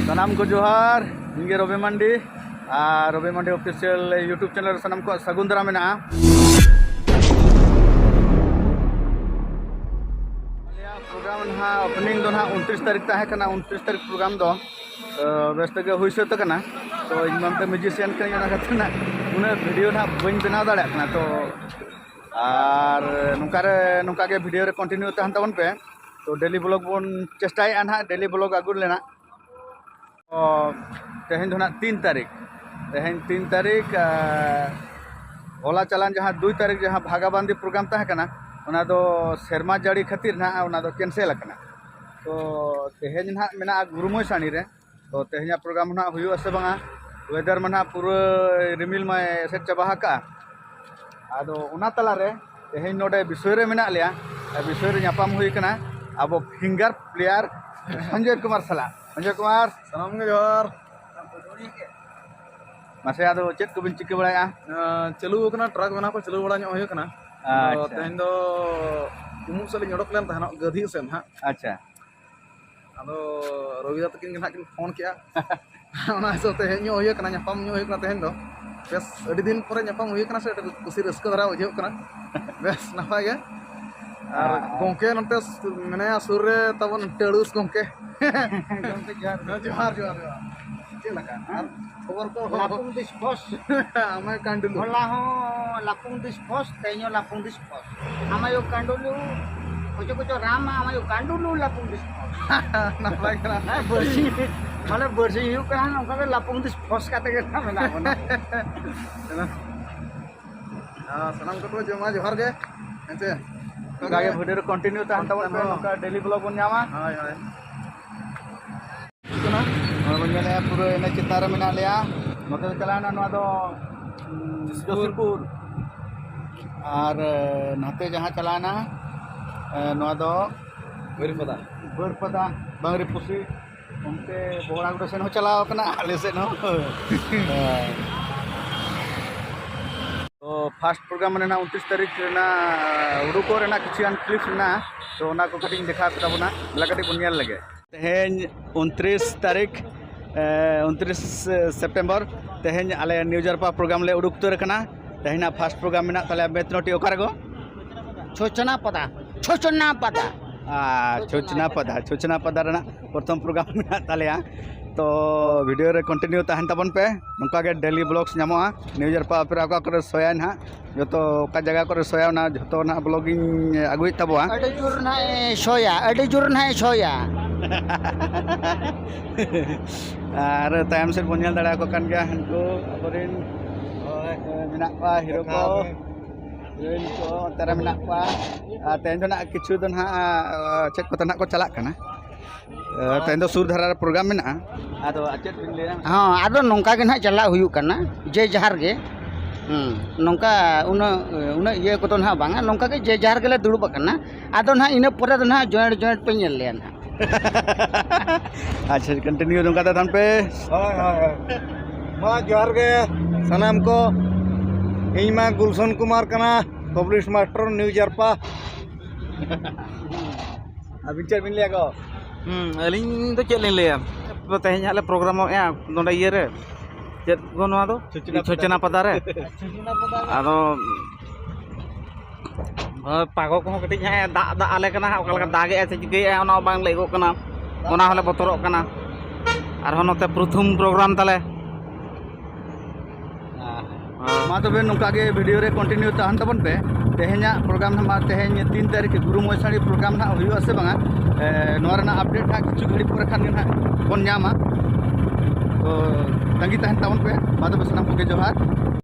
सनाम को जोहार इंगे रवि मंडी और रवि मंडी ऑफिशियल यूट्यूब चैनल सनाम को सगुंदरा में प्रोग्राम ना ओपनिंग दो ना 29 तारीख तक 29 तारीख प्रोग्राम दो बेस्ट के हुई से तो इन ममते म्यूजिशियन ना उन्हें वीडियो ना बन बनाव दाड़ा तो और नुका के वीडियो रे कंटिन्यू तहन तबन पे तो डेली ब्लॉग बन चेष्टाया ना डेली ब्लॉग आगु लेना तेहन दो ना 3 तारीख तेहन 3 तारीख होला चलान जहाँ 2 तारीख जहाँ भागाबांदी प्रोग्राम तहकना उना दो सेरमा जाड़ी खातिर ना उना दो कैंसिल अकना तो तेहन ना मेना गुरुमय सानी रे तो तेहन प्रोग्राम ना हुयो से बांगा वेदर मना पूरा रिमिल में एसेट चाबा का आदो उना तला रे तेहन नोडे विषय रे मेना लिया विषय रे न्यापाम हुई कना अब फिंगर प्लेयर संजय कुमार सला संजय कुमार सलाम के जोहार मासे आदो चेक को बिन चिके बड़ाया चलू कना ट्रक बना को चलू बड़ा होय कना तो तेहन दो उमुक सली नडक लेन तहना गधी सेन हा अच्छा आदो रविदा तकिन गना किन फोन किया ओना सो तेहन होय कना न्यापाम होय कना तेहन दो बेस अडी दिन परे न्यापाम होय कना से कुसी रस्क धरा बुझे कना बेस नफा गया और गोंके नते मने सुर रे तबन टेड़ुस गोंके जोहार जोहार जोहार चेलका खबर को लापुंग दिस फर्स्ट आमे कांडुलु होला हो लापुंग दिस फर्स्ट तेño लापुंग दिस फर्स्ट आमायो कांडुलु कोचो राम आमायो कांडुलु लापुंग दिस फर्स्ट नफाय कना बरसी माने बरसी यु कना नका के लापुंग दिस फर्स्ट काते के ना मेना बना सलाम को जमा जोहार गे एते गागे वीडियो कंटिन्यू तहन तबन पे नका डेली ब्लॉग बन जामा हाय हाय कना बन पूरा एने चिता रे मेना लिया नोते चलाना नवा दो जसुरपुर और नाते जहाँ चलाना नवा दो बरपदा बांगरी पुसी उनके बोड़ा गुड़ा से चलाव कना आले से नो तो फर्स्ट प्रोग्राम रेना 29 तारीख रेना उडुको रेना किछियान क्लिप्स ना तो ना को कटिंग देखा ताबना बला कटिंग बुनियाल लगे तेहेन 29 तारीख 29 सितंबर तेहेन आले न्यूजरपा प्रोग्राम ले उडुक तो रखना तेहेना फर्स्ट प्रोग्राम में ताले बेतनोटी ओकारगो छोचना पदा छोचना पदा रेना प्रथम प्रोग्राम में ताले तो वीडियो रे कंटिन्यू तहन तबन पे नंका के डेली ब्लॉग्स नामोआ न्यूजरपा पे आका करे सोया ना जो तो का जगह करे सोया ना जो ना ब्लॉगिंग आगुई तबवा अडे जुर ना सोया और तायम से बनियाल दड़ा को कन गया हनको अबरिन मिना पा हीरो को हीरोइन को तारा मिना पा तेन दो ना किछु दो ना चेक को तना को चला कना तेन दो सुर धरा प्रोग्राम में ना आदो अचेत बिन ले हां आदो नोंका के ना चला हुयु कना जे जहार गे नोंका उन ये को तो ना बांगा नोंका के जे जहार गेले दुड़ुब कना आदो ना इने परे दो ना जॉइंट पे नेल ले ना अच्छा कंटिन्यू नोंका तन पे हाय मा जोहार गे सलाम को इमा गुलशन कुमार कना पब्लिश मास्टर न्यूजरपा अभी चल बिन ले को अलिंग तो चेल लेया तो तेहन हाले प्रोग्राम ए नोडा ये रे चेत को नवा दो छोचना पदा रे आदो पागो को कटी है दा आले कना ओकलका दागे से चिके ओना बांग लेगो कना ओना हले बतरो कना आर होनते प्रथम प्रोग्राम ताले मा तबे नुका के वीडियो रे कंटिन्यू तहन तबन पे तेहेना प्रोग्राम ना तेहेन 3 तारीख गुरु मोसाड़ी प्रोग्राम ना हुयो से बांगा नोरा ना अपडेट ना किछु घड़ी पर खान ना बन जामा तो तंगी तहन तबन पे मा तबे सनाम को जोहार।